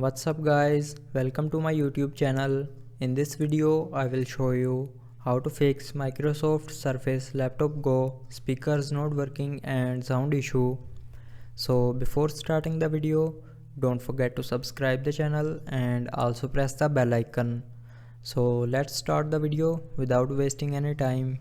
What's up guys, welcome to my YouTube channel. In this video I will show you how to fix Microsoft Surface Laptop Go speakers not working and sound issue. So before starting the video, don't forget to subscribe the channel and also press the bell icon. So let's start the video without wasting any time.